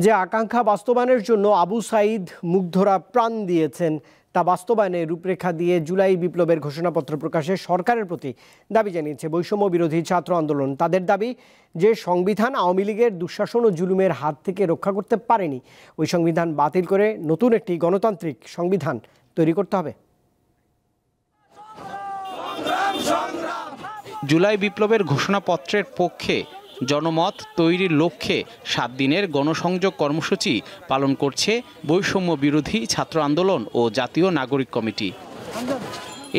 যে আকাঙ্ক্ষা বাস্তবায়নের জন্য আবু সাঈদ মুগ্ধরা প্রাণ দিয়েছেন তা বাস্তবায়নে রূপরেখা দিয়ে জুলাই বিপ্লবের ঘোষণাপত্র প্রকাশে সরকারের প্রতি দাবি জানিয়েছে বৈষম্য বিরোধী ছাত্র আন্দোলন। তাদের দাবি, যে সংবিধান আওয়ামী লীগের দুঃশাসন ও জুলুমের হাত থেকে রক্ষা করতে পারেনি, ওই সংবিধান বাতিল করে নতুন একটি গণতান্ত্রিক সংবিধান তৈরি করতে হবে। জুলাই বিপ্লবের ঘোষণাপত্রের পক্ষে জনমত তৈরির লক্ষ্যে 7 দিনের গণসংযোগ কর্মসূচি পালন করছে বৈষম্য বিরোধী ছাত্র আন্দোলন ও জাতীয় নাগরিক কমিটি।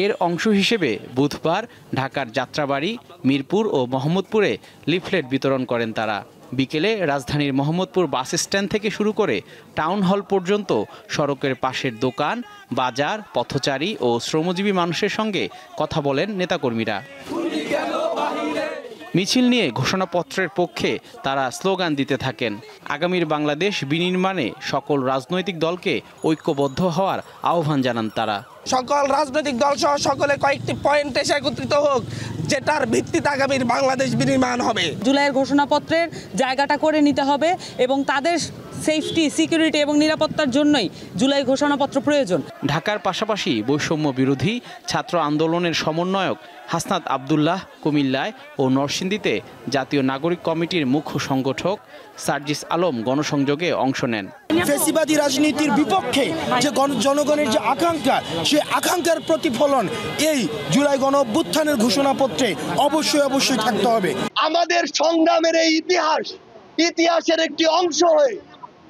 এর অংশ হিসেবে বুধবার ঢাকার যাত্রাবাড়ি, মিরপুর ও মোহাম্মদপুরে লিফলেট বিতরণ করেন তারা। বিকেলে রাজধানীর মোহাম্মদপুর বাস স্ট্যান্ড থেকে শুরু করে টাউন হল পর্যন্ত সড়কের পাশের দোকান, বাজার, পথচারী ও শ্রমজীবী মানুষের সঙ্গে কথা বলেন নেতাকর্মীরা। মিছিল নিয়ে ঘোষণাপত্রের পক্ষে তারা স্লোগান দিতে থাকেন। আগামীর বাংলাদেশ বিনির্মাণে সকল রাজনৈতিক দলকে ঐক্যবদ্ধ হওয়ার আহ্বান জানান তারা। সকল রাজনৈতিক দল সহ সকলে কয়েকটি পয়েন্ট এসে একত্রিত হোক, যেটার ভিত্তিতে আগামীর বাংলাদেশ বিনির্মাণ হবে। জুলাইয়ের ঘোষণাপত্রের জায়গাটা করে নিতে হবে এবং তাদের সেফটি, সিকিউরিটি এবং নিরাপত্তার জন্যই জুলাই ঘোষণাপত্র প্রয়োজন। ঢাকার পাশাপাশি বৈষম্য বিরোধী ছাত্র আন্দোলনের সমন্বয়ক হাসনাত আবদুল্লাহ কুমিল্লায় ও নরসিংদীতে জাতীয় নাগরিক কমিটির মুখ্য সংগঠক সার্জিস আলম গণসংযোগে অংশ নেন। ফ্যাসিবাদী রাজনীতির বিপক্ষে যে জনগণের যে আকাঙ্ক্ষা, সেই আকাঙ্ক্ষার প্রতিফলন এই জুলাই গণ অভ্যুত্থানের ঘোষণাপত্রে অবশ্যই থাকতে হবে। আমাদের সংগ্রামের এই ইতিহাসের একটি অংশ হয়ে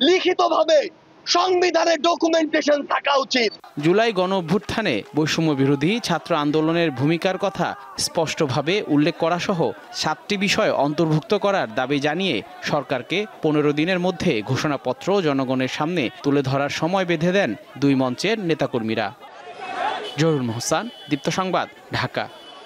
লিখিতভাবে সংবিধানের ডকুমেন্টেশন থাকা উচিত। জুলাই গণ অভ্যুত্থানে বৈষম্য বিরোধী ছাত্র আন্দোলনের ভূমিকার কথা স্পষ্টভাবে উল্লেখ করা সহ 7টি বিষয় অন্তর্ভুক্ত করার দাবি জানিয়ে সরকারকে 15 দিনের মধ্যে ঘোষণাপত্র জনগণের সামনে তুলে ধরার সময় বেঁধে দেন দুই মঞ্চের নেতাকর্মীরা। জহুরুল মোহসান, দীপ্ত সংবাদ, ঢাকা।